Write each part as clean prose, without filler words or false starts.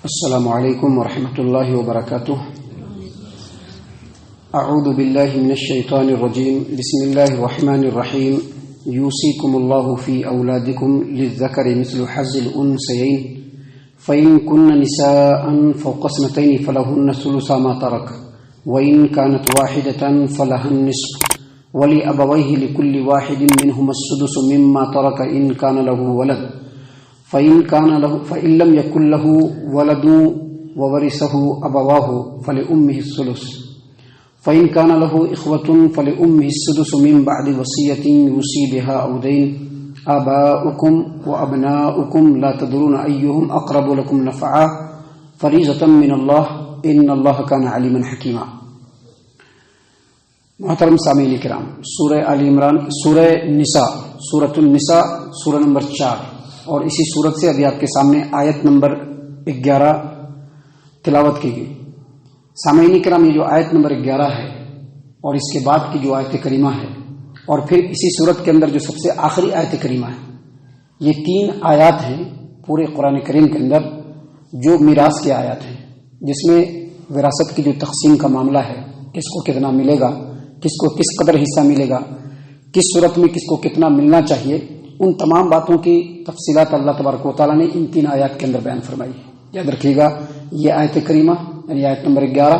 السلام علیکم ورحمۃ اللہ وبرکاتہ. اعوذ باللہ من الشیطان الرجیم. بسم اللہ الرحمن الرحیم. یوصیکم اللہ فی اولادکم للذکر مثل حظ الانثیین فإن کن نساء فوق اثنتین فلہن ثلث ما ترک وإن كانت واحدة فلها النصف ولأبویہ لکل واحد منہما السدس مما ترک ان کان له ولد فإن لم يكن له ولد وورثه أبواه فلأمه الثلث فإن كان له إخوة فلأمه السدس من بعد وصية يوصي بها أو دين. آباؤكم وأبناؤكم لا تدرون أيهم أقرب لكم نفعا فريضة من الله إن الله كان عليما حكيما. محترم سامعین کرام، سورہ آل عمران، سورہ نساء، سورۃ النساء، سورہ نمبر 4، اور اسی صورت سے ابھی آپ کے سامنے آیت نمبر 11 تلاوت کی گئی. سامعین کرام، یہ جو آیت نمبر 11 ہے اور اس کے بعد کی جو آیت کریمہ ہے اور پھر اسی صورت کے اندر جو سب سے آخری آیت کریمہ ہے، یہ 3 آیات ہیں پورے قرآن کریم کے اندر جو میراث کی آیات ہیں، جس میں وراثت کی جو تقسیم کا معاملہ ہے، کس کو کتنا ملے گا، کس کو کس قدر حصہ ملے گا، کس صورت میں کس کو کتنا ملنا چاہیے، ان تمام باتوں کی تفصیلات اللہ تبارک و تعالیٰ نے ان 3 آیات کے اندر بیان فرمائی ہے. یاد رکھیے گا، یہ آیت کریمہ یعنی آیت نمبر 11،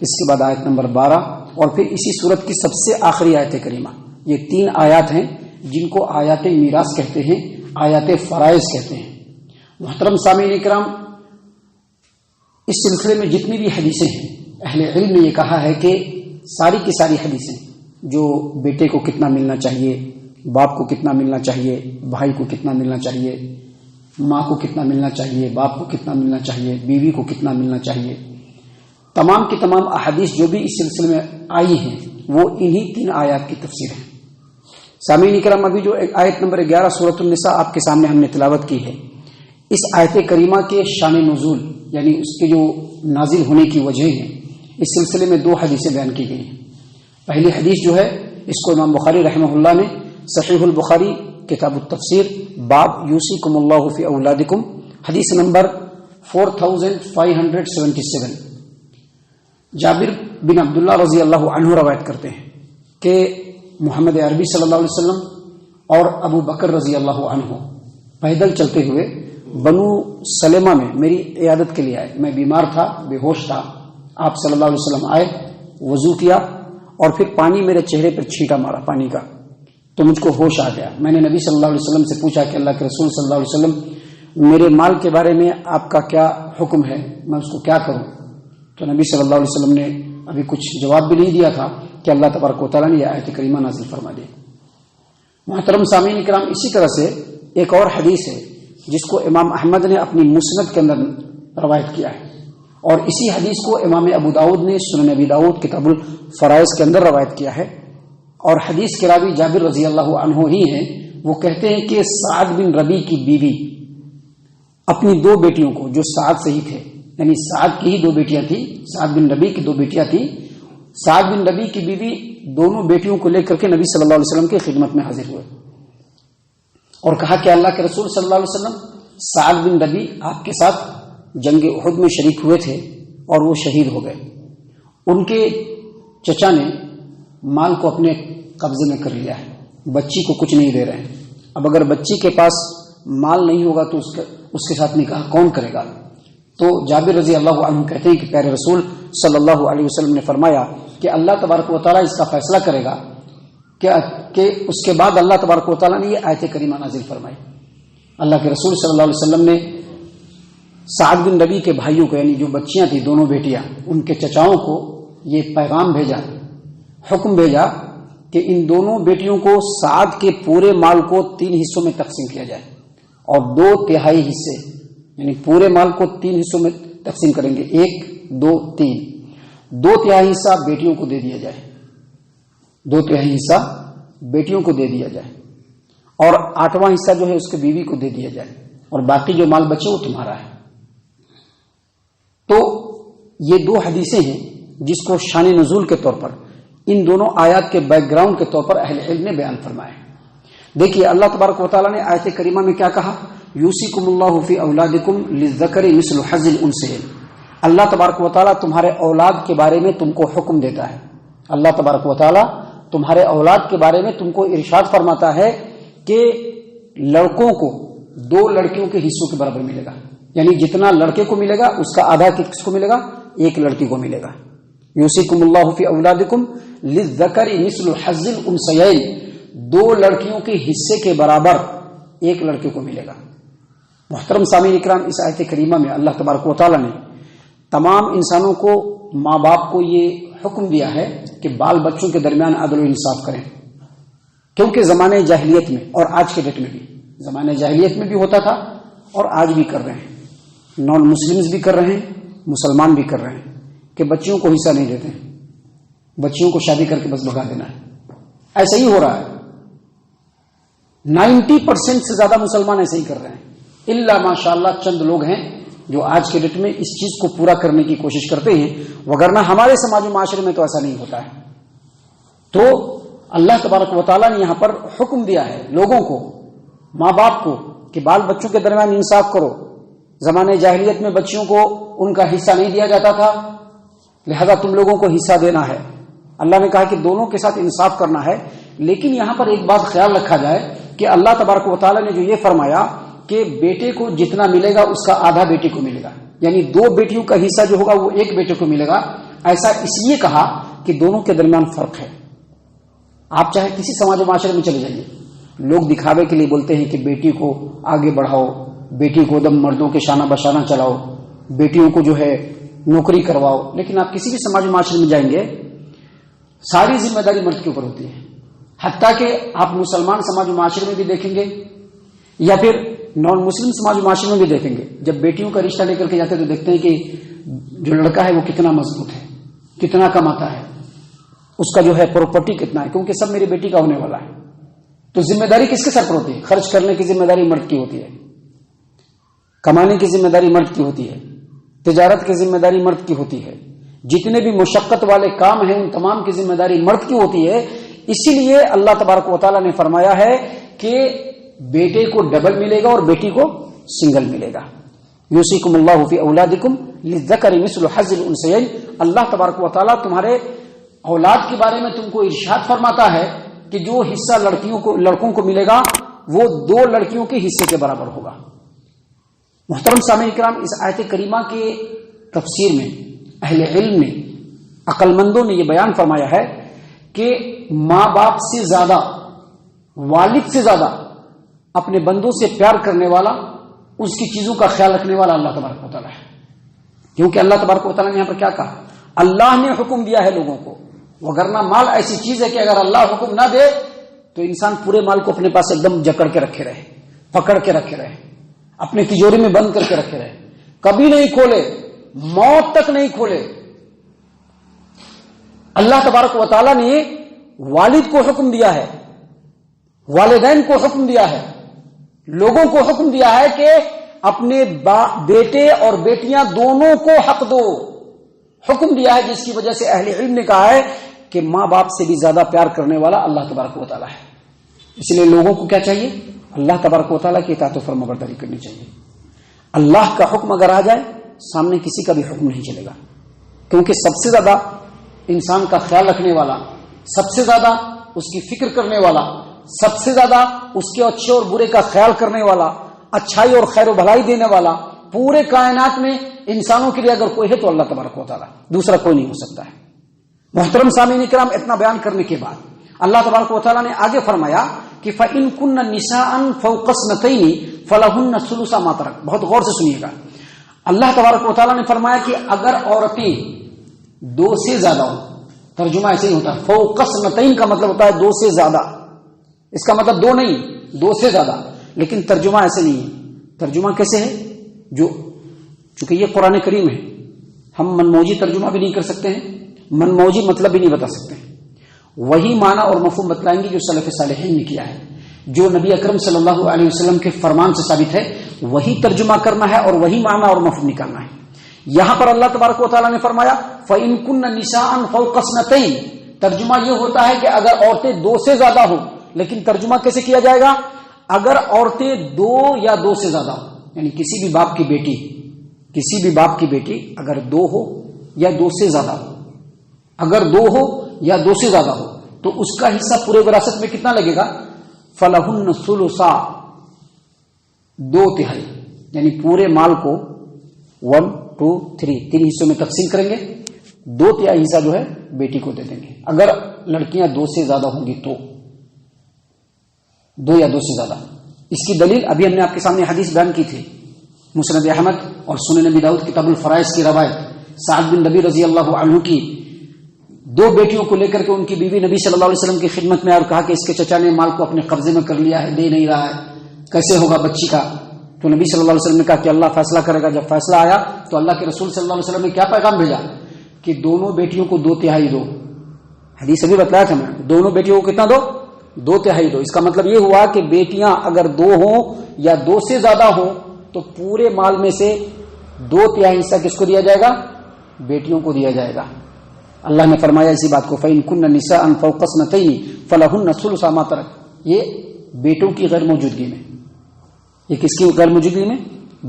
اس کے بعد آیت نمبر 12 اور پھر اسی صورت کی سب سے آخری آیت کریمہ، یہ 3 آیات ہیں جن کو آیات میراث کہتے ہیں، آیات فرائض کہتے ہیں. محترم سامعین کرام، اس سلسلے میں جتنی بھی حدیثیں ہیں، اہل علم نے یہ کہا ہے کہ ساری کی ساری حدیثیں جو بیٹے کو کتنا ملنا چاہیے، باپ کو کتنا ملنا چاہیے، بھائی کو کتنا ملنا چاہیے، ماں کو کتنا ملنا چاہیے، باپ کو کتنا ملنا چاہیے، بیوی کو کتنا ملنا چاہیے، تمام کی تمام احادیث جو بھی اس سلسلے میں آئی ہیں وہ انہی 3 آیات کی تفسیر ہے. سامعین کرام، ابھی جو آیت نمبر 11 سورۃ النساء آپ کے سامنے ہم نے تلاوت کی ہے، اس آیت کریمہ کے شان نزول یعنی اس کے جو نازل ہونے کی وجہ ہیں، اس سلسلے میں 2 حدیثیں بیان کی گئی ہیں. پہلی حدیث جو ہے اس کو امام بخاری رحمہ اللہ نے صحیح البخاری کتاب التفسیر باب یوصیکم اللہ فی اولادکم حدیث نمبر 4577 جابر بن عبداللہ رضی اللہ عنہ روایت کرتے ہیں کہ محمد عربی صلی اللہ علیہ وسلم اور ابو بکر رضی اللہ عنہ پیدل چلتے ہوئے بنو سلمہ میں میری عیادت کے لیے آئے. میں بیمار تھا، بے ہوش تھا. آپ صلی اللہ علیہ وسلم آئے، وضو کیا اور پھر پانی میرے چہرے پر چھینٹا مارا پانی کا، تو مجھ کو ہوش آ گیا. میں نے نبی صلی اللہ علیہ وسلم سے پوچھا کہ اللہ کے رسول صلی اللہ علیہ وسلم، میرے مال کے بارے میں آپ کا کیا حکم ہے، میں اس کو کیا کروں؟ تو نبی صلی اللہ علیہ وسلم نے ابھی کچھ جواب بھی نہیں دیا تھا کہ اللہ تبارک و تعالیٰ نے یہ آیت کریمہ نازل فرما دی. محترم سامعین کرام، اسی طرح سے ایک اور حدیث ہے جس کو امام احمد نے اپنی مسند کے اندر روایت کیا ہے، اور اسی حدیث کو امام ابو داؤد نے سنن ابی داؤد کتاب الفرائض کے اندر روایت کیا ہے. اور حدیث کے راوی جابر رضی اللہ عنہ ہی ہیں. وہ کہتے ہیں کہ سعد بن ربی کی بیوی اپنی 2 بیٹیوں کو، جو سعد سے ہی تھے، یعنی سعد کی ہی 2 بیٹیاں تھیں، سعد بن ربی کی 2 بیٹیاں تھیں، سعد بن ربی کی بیوی دونوں بیٹیوں کو لے کر کے نبی صلی اللہ علیہ وسلم کی خدمت میں حاضر ہوئے اور کہا کہ اللہ کے رسول صلی اللہ علیہ وسلم، سعد بن ربی آپ کے ساتھ جنگ احد میں شریک ہوئے تھے اور وہ شہید ہو گئے. ان کے چچا نے مال کو اپنے قبضے میں کر لیا ہے، بچی کو کچھ نہیں دے رہے ہیں. اب اگر بچی کے پاس مال نہیں ہوگا تو اس کے ساتھ نکاح کون کرے گا؟ تو جابر رضی اللہ عنہ کہتے ہیں کہ پیارے رسول صلی اللہ علیہ وسلم نے فرمایا کہ اللہ تبارک و تعالیٰ اس کا فیصلہ کرے گا کہ اس کے بعد اللہ تبارک و تعالیٰ نے یہ آیت کریمہ نازل فرمائی. اللہ کے رسول صلی اللہ علیہ وسلم نے سعد بن ربی کے بھائیوں کو، یعنی جو بچیاں تھیں، دونوں بیٹیاں، ان کے چچاؤں کو یہ پیغام بھیجا، حکم بھیجا کہ ان دونوں بیٹیوں کو سعد کے پورے مال کو 3 حصوں میں تقسیم کیا جائے، اور 2/3 حصے یعنی پورے مال کو 3 حصوں میں تقسیم کریں گے، 1 2 3، 2/3 حصہ بیٹیوں کو دے دیا جائے، 2/3 حصہ بیٹیوں کو دے دیا جائے، اور 8واں حصہ جو ہے اس کے بیوی کو دے دیا جائے، اور باقی جو مال بچے وہ تمہارا ہے. تو یہ 2 حدیثیں ہیں جس کو شان نزول کے طور پر، ان دونوں آیات کے بیک گراؤنڈ کے طور پر اہل علم نے بیان فرمایا. دیکھیے اللہ تبارک و تعالیٰ نے آیت کریمہ میں کیا کہا، یوصیکم اللہ فی اولادکم للذکر مثل حظ الانثیین، اللہ تبارک و تعالیٰ تمہارے اولاد کے بارے میں تم کو حکم دیتا ہے، اللہ تبارک و تعالیٰ تمہارے اولاد کے بارے میں تم کو ارشاد فرماتا ہے کہ لڑکوں کو 2 لڑکیوں کے حصوں کے برابر ملے گا، یعنی جتنا لڑکے کو ملے گا اس کا آدھا کس کو ملے گا؟ 1 لڑکی کو ملے گا۔ یوصیکم اللہ فی اولادکم للذکر مثل حظ الانثیین، 2 لڑکیوں کے حصے کے برابر 1 لڑکے کو ملے گا۔ محترم سامعین اکرام، اس آیت کریمہ میں اللہ تبارک و تعالیٰ نے تمام انسانوں کو، ماں باپ کو یہ حکم دیا ہے کہ بال بچوں کے درمیان عدل و انصاف کریں، کیونکہ زمانے جاہلیت میں اور آج کے ڈیٹ میں بھی، زمانے جاہلیت میں بھی ہوتا تھا اور آج بھی کر رہے ہیں، نان مسلمز بھی کر رہے ہیں، مسلمان بھی کر رہے ہیں کہ بچیوں کو حصہ نہیں دیتے ہیں، بچیوں کو شادی کر کے بس بھگا دینا ہے۔ ایسا ہی ہو رہا ہے، 90% سے زیادہ مسلمان ایسے ہی کر رہے ہیں، الا ماشاءاللہ چند لوگ ہیں جو آج کے ڈیٹ میں اس چیز کو پورا کرنے کی کوشش کرتے ہیں، وگرنہ ہمارے سماج و معاشرے میں تو ایسا نہیں ہوتا ہے۔ تو اللہ تبارک و تعالیٰ نے یہاں پر حکم دیا ہے لوگوں کو، ماں باپ کو، کہ بال بچوں کے درمیان انصاف کرو۔ زمانے جاہلیت میں بچیوں کو ان کا حصہ نہیں دیا جاتا تھا، لہذا تم لوگوں کو حصہ دینا ہے۔ اللہ نے کہا کہ دونوں کے ساتھ انصاف کرنا ہے، لیکن یہاں پر ایک بات خیال رکھا جائے کہ اللہ تبارک و تعالیٰ نے جو یہ فرمایا کہ بیٹے کو جتنا ملے گا اس کا آدھا بیٹے کو ملے گا، یعنی 2 بیٹیوں کا حصہ جو ہوگا وہ 1 بیٹے کو ملے گا، ایسا اس لیے کہا کہ دونوں کے درمیان فرق ہے۔ آپ چاہے کسی سماج و معاشرے میں چلے جائیے، لوگ دکھاوے کے لیے بولتے ہیں کہ بیٹی کو آگے بڑھاؤ، بیٹی کو دم مردوں کے شانہ بشانہ چلاؤ، بیٹیوں کو جو ہے نوکری کرواؤ، لیکن آپ کسی بھی سماج و معاشرے میں جائیں گے ساری ذمہ داری مرد کے اوپر ہوتی ہے۔ حتیٰ کہ آپ مسلمان سماج و معاشرے میں بھی دیکھیں گے یا پھر نان مسلم سماج و معاشرے میں بھی دیکھیں گے، جب بیٹیوں کا رشتہ لے کر کے جاتے ہیں تو دیکھتے ہیں کہ جو لڑکا ہے وہ کتنا مضبوط ہے، کتنا کماتا ہے، اس کا جو ہے پراپرٹی کتنا ہے، کیونکہ سب میری بیٹی کا ہونے والا ہے۔ تو ذمہ داری کس کے سر پر ہوتی ہے؟ خرچ کرنے کی ذمہ داری مرد کی ہوتی ہے، کمانے کی ذمہ داری مرد کی ہوتی ہے، تجارت کی ذمہ داری مرد کی ہوتی ہے، جتنے بھی مشقت والے کام ہیں ان تمام کی ذمہ داری مرد کی ہوتی ہے۔ اسی لیے اللہ تبارک و تعالیٰ نے فرمایا ہے کہ بیٹے کو ڈبل ملے گا اور بیٹی کو سنگل ملے گا۔ یوصیکم اللہ فی اولادکم للذکر مثل حظ الانثیین، اللہ تبارک و تعالیٰ تمہارے اولاد کے بارے میں تم کو ارشاد فرماتا ہے کہ جو حصہ لڑکوں کو ملے گا وہ 2 لڑکیوں کے حصے کے برابر ہوگا۔ محترم سامعین کرام، اس آیت کریمہ کے تفسیر میں اہل علم نے، عقل مندوں نے یہ بیان فرمایا ہے کہ ماں باپ سے زیادہ، والد سے زیادہ اپنے بندوں سے پیار کرنے والا، اس کی چیزوں کا خیال رکھنے والا اللہ تبارک و تعالیٰ ہے۔ کیونکہ اللہ تبارک و تعالیٰ نے یہاں پر کیا کہا؟ اللہ نے حکم دیا ہے لوگوں کو، وگرنہ مال ایسی چیز ہے کہ اگر اللہ حکم نہ دے تو انسان پورے مال کو اپنے پاس ایک دم جکڑ کے رکھے رہے، پکڑ کے رکھے رہے، اپنے تجوری میں بند کر کے رکھے رہے، کبھی نہیں کھولے، موت تک نہیں کھولے۔ اللہ تبارک و تعالیٰ نے والد کو حکم دیا ہے، والدین کو حکم دیا ہے، لوگوں کو حکم دیا ہے کہ اپنے بیٹے اور بیٹیاں دونوں کو حق دو، حکم دیا ہے، جس کی وجہ سے اہل علم نے کہا ہے کہ ماں باپ سے بھی زیادہ پیار کرنے والا اللہ تبارک و تعالیٰ ہے۔ اس لیے لوگوں کو کیا چاہیے؟ اللہ تبارک و تعالیٰ کی اطاعت و فرمانبرداری کرنی چاہیے۔ اللہ کا حکم اگر آ جائے سامنے کسی کا بھی حکم نہیں چلے گا، کیونکہ سب سے زیادہ انسان کا خیال رکھنے والا، سب سے زیادہ اس کی فکر کرنے والا، سب سے زیادہ اس کے اچھے اور برے کا خیال کرنے والا، اچھائی اور خیر و بھلائی دینے والا پورے کائنات میں انسانوں کے لیے اگر کوئی ہے تو اللہ تبارک و تعالیٰ، دوسرا کوئی نہیں ہو سکتا ہے۔ محترم سامعین کرام، اتنا بیان کرنے کے بعد اللہ تبارک و تعالیٰ نے آگے فرمایا کہ فَإِن كُنَّ نِسَاءً فَوْقَ اثْنَتَيْنِ فَلَهُنَّ ثُلُثَ مَا تَرَكَ۔ بہت غور سے سنیے گا، اللہ تبارک و تعالیٰ نے فرمایا کہ اگر عورتیں 2 سے زیادہ ہوں، ترجمہ ایسے ہی ہوتا ہے، فوق اثنتین کا مطلب ہوتا ہے 2 سے زیادہ، اس کا مطلب 2 نہیں، 2 سے زیادہ، لیکن ترجمہ ایسے نہیں ہے۔ ترجمہ کیسے ہے؟ چونکہ یہ قرآن کریم ہے، ہم من موجی ترجمہ بھی نہیں کر سکتے ہیں، من موجی مطلب بھی نہیں بتا سکتے ہیں، وہی معنی اور مفہوم بتلائیں گے جو سلف صالحین نے کیا ہے، جو نبی اکرم صلی اللہ علیہ وسلم کے فرمان سے ثابت ہے، وہی ترجمہ کرنا ہے اور وہی معنی اور مفہوم نکالنا ہے۔ یہاں پر اللہ تبارک و تعالیٰ نے فرمایا فَإِن كُنَّ نِسَاءً فَوْقَ اثْنَتَيْنِ، ترجمہ یہ ہوتا ہے کہ اگر عورتیں 2 سے زیادہ ہوں، لیکن ترجمہ کیسے کیا جائے گا؟ اگر عورتیں دو یا دو سے زیادہ ہوں، یعنی کسی بھی باپ کی بیٹی اگر دو ہو یا دو سے زیادہ ہو، اگر دو ہو یا دو سے زیادہ ہو تو اس کا حصہ پورے وراثت میں کتنا لگے گا؟ فلہن ثلثا، 2/3، یعنی پورے مال کو 1 2 3 تین حصوں میں تقسیم کریں گے، 2/3 حصہ جو ہے بیٹی کو دے دیں گے اگر لڑکیاں 2 سے زیادہ ہوں گی تو، 2 یا 2 سے زیادہ۔ اس کی دلیل ابھی ہم نے آپ کے سامنے حدیث بیان کی تھی، مسند احمد اور سنن نبی داؤد کتاب الفرائض کی روایت، سعد بن ربیع رضی اللہ عنہ کی 2 بیٹیوں کو لے کر کے ان کی بیوی نبی صلی اللہ علیہ وسلم کی خدمت میں اور کہا کہ اس کے چچا نے مال کو اپنے قبضے میں کر لیا ہے، دے نہیں رہا ہے، کیسے ہوگا بچی کا؟ تو نبی صلی اللہ علیہ وسلم نے کہا کہ اللہ فیصلہ کرے گا۔ جب فیصلہ آیا تو اللہ کے رسول صلی اللہ علیہ وسلم نے کیا پیغام بھیجا کہ دونوں بیٹیوں کو 2/3 دو۔ حدیث ابھی بتلایا تھا میں، دونوں بیٹیوں کو کتنا دو؟ 2/3 دو۔ اس کا مطلب یہ ہوا کہ بیٹیاں اگر 2 ہوں یا 2 سے زیادہ ہوں تو پورے مال میں سے 2/3 حصہ کس کو دیا جائے گا؟ بیٹیوں کو دیا جائے گا۔ اللہ نے فرمایا اسی بات کو، فَإِن كُنَّ نِسَاءً فَوْقَ اثْنَتَيْنِ فَلَهُنَّ ثُلُثَا مَا تَرَكَ، یہ بیٹوں کی غیر موجودگی میں، یہ کس کی غیر موجودگی میں؟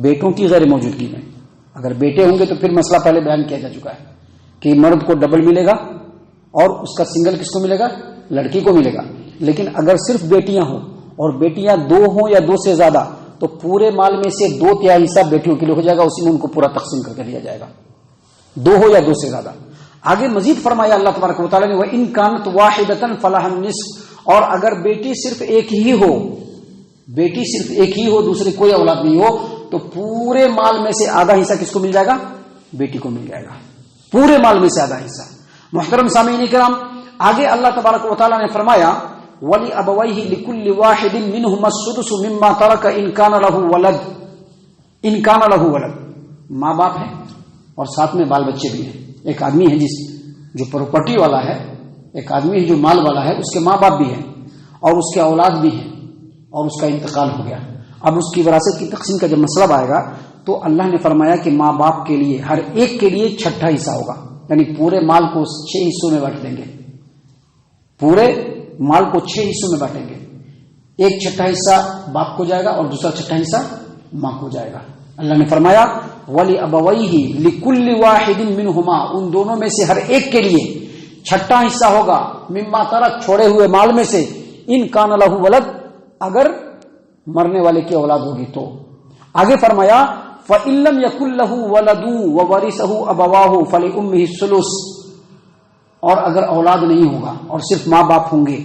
بیٹوں کی غیر موجودگی میں۔ اگر بیٹے ہوں گے تو پھر مسئلہ پہلے بیان کیا جا چکا ہے کہ مرد کو ڈبل ملے گا اور اس کا سنگل کس کو ملے گا؟ لڑکی کو ملے گا۔ لیکن اگر صرف بیٹیاں ہوں اور بیٹیاں 2 ہوں یا 2 سے زیادہ تو پورے مال میں سے 2/3 حصہ بیٹیوں کے لیے ہو جائے گا، اسی میں ان کو پورا تقسیم کر کے دیا جائے گا، 2 ہو یا 2 سے زیادہ۔ آگے مزید فرمایا اللہ تبارک و تعالیٰ نے، وَإِن كَانَتْ وَاحِدَةً فَلَهَا النِّصْفُ، اور اگر بیٹی صرف ایک ہی ہو، دوسری کوئی اولاد نہیں ہو تو پورے مال میں سے آدھا حصہ کس کو مل جائے گا؟ بیٹی کو مل جائے گا، پورے مال میں سے آدھا حصہ۔ محترم سامعین کرام، آگے اللہ تبارک و تعالیٰ نے فرمایا وَلِأَبَوَيْهِ لِكُلِّ وَاحِدٍ مِّنْهُمَا السُّدُسُ مِمَّا تَرَكَ إِن كَانَ لَهُ وَلَدٌ، ماں باپ ہے اور ساتھ میں بال بچے بھی ہیں۔ ایک آدمی ہے جو پراپرٹی والا ہے، ایک آدمی ہے جو مال والا ہے، اس کے ماں باپ بھی ہیں اور اس کے اولاد بھی ہیں اور اس کا انتقال ہو گیا۔ اب اس کی وراثت کی تقسیم کا جب مسئلہ آئے گا تو اللہ نے فرمایا کہ ماں باپ کے لیے ہر ایک کے لیے 6واں حصہ ہوگا، یعنی پورے مال کو 6 حصوں میں بانٹ دیں گے، پورے مال کو 6 حصوں میں بانٹیں گے، 1/6 حصہ باپ کو جائے گا اور دوسرا 6واں حصہ ماں کو جائے گا۔ اللہ نے فرمایا وَلِأَبَوَيْهِ لِكُلِّ وَاحِدٍ مِّنْهُمَا، ان دونوں میں سے ہر ایک کے لیے 6واں حصہ ہوگا، مما ترک، چھوڑے ہوئے مال میں سے، ان کان لہ ولد، اگر مرنے والے کی اولاد ہوگی تو۔ آگے فرمایا فَإِن لَّمْ يَكُن لَّهُ وَلَدٌ وَوَرِثَهُ أَبَوَاهُ فَلِأُمِّهِ الثُّلُثُ، اور اگر اولاد نہیں ہوگا اور صرف ماں باپ ہوں گے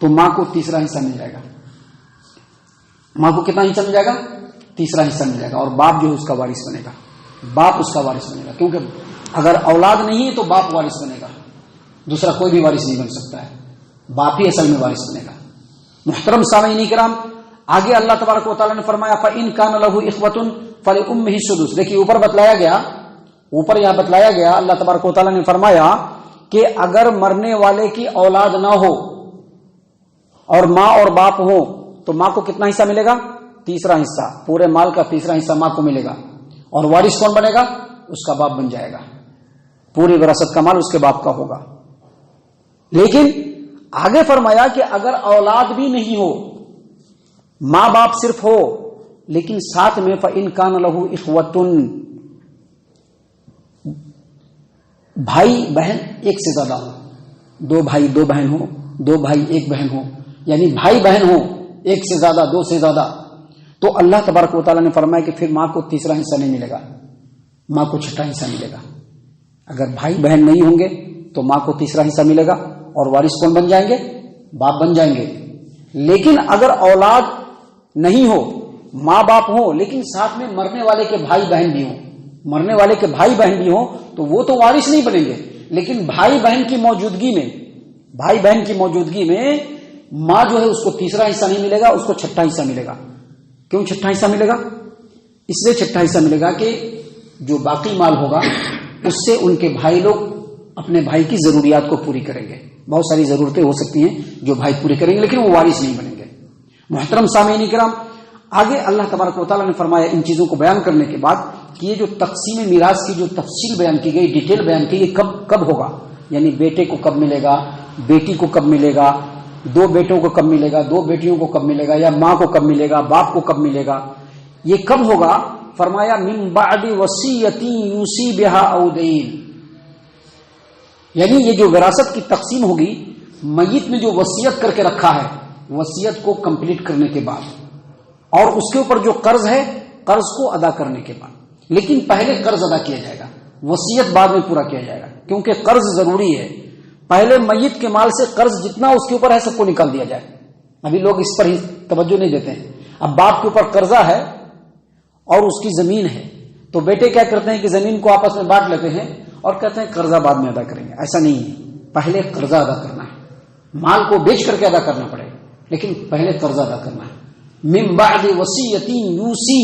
تو ماں کو 3واں حصہ مل جائے گا۔ ماں کو کتنا حصہ مل جائے گا؟ 3واں حصہ مل جائے گا، اور باپ جو ہے اس کا وارث بنے گا، باپ اس کا وارث بنے گا، کیونکہ اگر اولاد نہیں ہے تو باپ وارث بنے گا، دوسرا کوئی بھی وارث نہیں بن سکتا ہے، باپ ہی اصل میں وارث بنے گا۔ محترم سامعین کرام، آگے اللہ تبارک و تعالیٰ نے فرمایا فَإِن كَانَ لَهُ إِخْوَةٌ فَلِأُمِّهِ السُّدُسُ۔ دیکھیے اوپر یہاں بتلایا گیا اللہ تبارک و تعالیٰ نے فرمایا کہ اگر مرنے والے کی اولاد نہ ہو اور ماں اور باپ ہو تو ماں کو کتنا حصہ ملے گا؟ 3واں حصہ، پورے مال کا 3واں حصہ ماں کو ملے گا، اور وارث کون بنے گا؟ اس کا باپ بن جائے گا، پوری وراثت کا مال اس کے باپ کا ہوگا۔ لیکن آگے فرمایا کہ اگر اولاد بھی نہیں ہو، ماں باپ صرف ہو، لیکن ساتھ میں فَإِن كَانَ لَهُ إِخْوَةٌ، بھائی بہن ایک سے زیادہ ہو، 2 بھائی 2 بہن ہو، 2 بھائی 1 بہن ہو، یعنی بھائی بہن ہو 1 سے زیادہ 2 سے زیادہ، تو اللہ تبارک و تعالیٰ نے فرمایا کہ پھر ماں کو 3واں حصہ نہیں ملے گا، ماں کو 6واں حصہ ملے گا۔ اگر بھائی بہن نہیں ہوں گے تو ماں کو 3واں حصہ ملے گا، اور وارث کون بن جائیں گے؟ باپ بن جائیں گے۔ لیکن اگر اولاد نہیں ہو، ماں باپ ہو، لیکن ساتھ میں مرنے والے کے بھائی بہن بھی ہوں، تو وہ تو وارث نہیں بنیں گے، لیکن بھائی بہن کی موجودگی میں ماں جو ہے اس کو 3واں حصہ نہیں ملے گا، اس کو 6واں حصہ ملے گا۔ کیوں 6واں حصہ ملے گا؟ اس لیے 6واں حصہ ملے گا کہ جو باقی مال ہوگا اس سے ان کے بھائی لوگ اپنے بھائی کی ضروریات کو پوری کریں گے۔ بہت ساری ضرورتیں ہو سکتی ہیں جو بھائی پوری کریں گے، لیکن وہ وارث نہیں بنیں گے۔ محترم سامعین کرام، آگے اللہ تبارک و تعالیٰ نے فرمایا ان چیزوں کو بیان کرنے کے بعد کہ یہ جو تقسیم میراث کی جو تفصیل بیان کی گئی، ڈیٹیل بیان کی گئی، کب ہوگا، یعنی بیٹے کو کب ملے گا، بیٹی کو کب ملے گا، 2 بیٹوں کو کب ملے گا، 2 بیٹیوں کو کب ملے گا، یا ماں کو کب ملے گا، باپ کو کب ملے گا، یہ کب ہوگا؟ فرمایا من بعد وصیۃ یوصی بہا او دین، یعنی یہ جو وراثت کی تقسیم ہوگی، میت نے جو وصیت کر کے رکھا ہے، وصیت کو کمپلیٹ کرنے کے بعد، اور اس کے اوپر جو قرض ہے، قرض کو ادا کرنے کے بعد، لیکن پہلے قرض ادا کیا جائے گا، وصیت بعد میں پورا کیا جائے گا، کیونکہ قرض ضروری ہے۔ پہلے میت کے مال سے قرض جتنا اس کے اوپر ہے سب کو نکال دیا جائے۔ ابھی لوگ اس پر ہی توجہ نہیں دیتے ہیں۔ اب باپ کے اوپر قرضہ ہے اور اس کی زمین ہے، تو بیٹے کیا کرتے ہیں کہ زمین کو آپس میں بانٹ لیتے ہیں اور کہتے ہیں قرضہ بعد میں ادا کریں گے۔ ایسا نہیں ہے، پہلے قرضہ ادا کرنا ہے، مال کو بیچ کر کے ادا کرنا پڑے گا، لیکن پہلے قرضہ ادا کرنا ہے۔ من بعد وصیۃ یوصی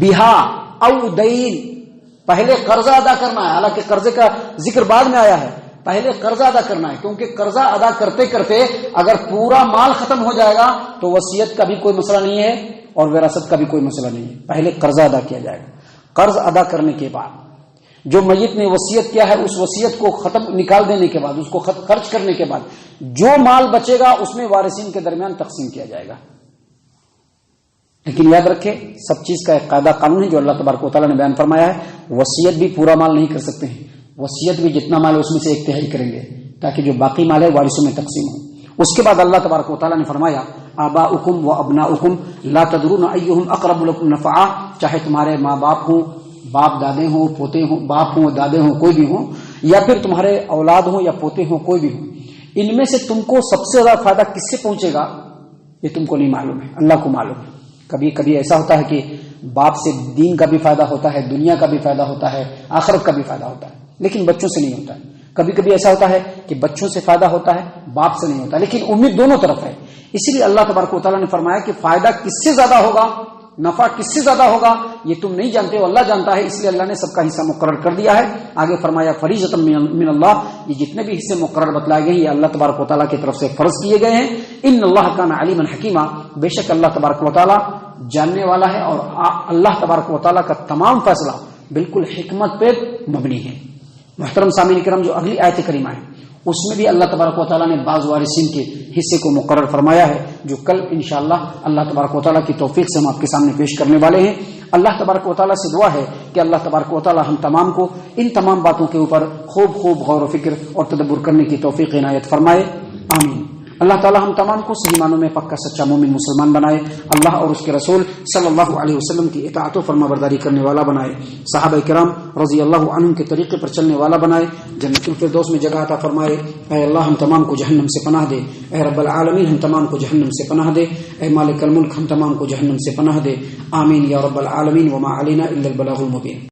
بہا او دین، پہلے قرضہ ادا کرنا ہے، حالانکہ قرضے کا ذکر بعد میں آیا ہے، پہلے قرضہ ادا کرنا ہے، کیونکہ قرضہ ادا کرتے کرتے اگر پورا مال ختم ہو جائے گا تو وصیت کا بھی کوئی مسئلہ نہیں ہے اور وراثت کا بھی کوئی مسئلہ نہیں ہے، پہلے قرضہ ادا کیا جائے گا۔ قرض ادا کرنے کے بعد جو میت نے وصیت کیا ہے، اس وصیت کو ختم نکال دینے کے بعد، اس کو خرچ کرنے کے بعد جو مال بچے گا اس میں وارثین کے درمیان تقسیم کیا جائے گا۔ لیکن یاد رکھیں، سب چیز کا ایک قاعدہ قانون ہے جو اللہ تبارک و تعالیٰ نے بیان فرمایا ہے، وصیت بھی پورا مال نہیں کر سکتے ہیں، وصیت بھی جتنا مال ہے اس میں سے 1/3 کریں گے تاکہ جو باقی مال ہے وارثوں میں تقسیم ہو۔ اس کے بعد اللہ تبارک و تعالیٰ نے فرمایا آباؤکم و ابناؤکم لا تدرون ایہم اقرب لکم نفعا، چاہے تمہارے ماں باپ ہوں، باپ دادے ہوں، پوتے ہوں، باپ ہوں دادے ہوں، کوئی بھی ہوں، یا پھر تمہارے اولاد ہوں یا پوتے ہوں، کوئی بھی ہوں، ان میں سے تم کو سب سے زیادہ فائدہ کس سے پہنچے گا یہ تم کو نہیں معلوم ہے، اللہ کو معلوم ہے۔ کبھی کبھی ایسا ہوتا ہے کہ باپ سے دین کا بھی فائدہ ہوتا ہے، دنیا کا بھی فائدہ ہوتا ہے، آخرت کا بھی فائدہ ہوتا ہے، لیکن بچوں سے نہیں ہوتا ہے۔ کبھی کبھی ایسا ہوتا ہے کہ بچوں سے فائدہ ہوتا ہے، باپ سے نہیں ہوتا، لیکن امید دونوں طرف ہے۔ اسی لیے اللہ تبارک و تعالیٰ نے فرمایا کہ فائدہ کس سے زیادہ ہوگا، نفع کس سے زیادہ ہوگا یہ تم نہیں جانتے ہو، اللہ جانتا ہے، اس لیے اللہ نے سب کا حصہ مقرر کر دیا ہے۔ آگے فرمایا فریضۃ من اللہ، یہ جتنے بھی حصے مقرر بتلائے گئے ہیں یہ اللہ تبارک و تعالیٰ کی طرف سے فرض کیے گئے ہیں۔ ان اللہ کان علیما حکیما، بے شک اللہ تبارک و تعالیٰ جاننے والا ہے، اور اللہ تبارک و تعالیٰ کا تمام فیصلہ بالکل حکمت پہ مبنی ہے۔ محترم سامعین کرام، جو اگلی آیت کریمہ ہے اس میں بھی اللہ تبارک و تعالیٰ نے بعض وارثین کے حصے کو مقرر فرمایا ہے، جو کل انشاءاللہ اللہ تبارک و تعالیٰ کی توفیق سے ہم آپ کے سامنے پیش کرنے والے ہیں۔ اللہ تبارک و تعالیٰ سے دعا ہے کہ اللہ تبارک و تعالیٰ ہم تمام کو ان تمام باتوں کے اوپر خوب غور و فکر اور تدبر کرنے کی توفیق عنایت فرمائے، آمین۔ اللہ تعالیٰ ہم تمام کو صحیح معنوں میں پکا سچا مومن مسلمان بنائے، اللہ اور اس کے رسول صلی اللہ علیہ وسلم کی اطاعت و فرما برداری کرنے والا بنائے، صحابہ کرام رضی اللہ عنہم کے طریقے پر چلنے والا بنائے، جنت الفردوس میں جگہ عطا فرمائے۔ اے اللہ ہم تمام کو جہنم سے پناہ دے، اے رب العالمین ہم تمام کو جہنم سے پناہ دے، اے مالک الملک ہم تمام کو جہنم سے پناہ دے، آمین یا رب العالمین۔ وما علینا الا البلاغ المبین۔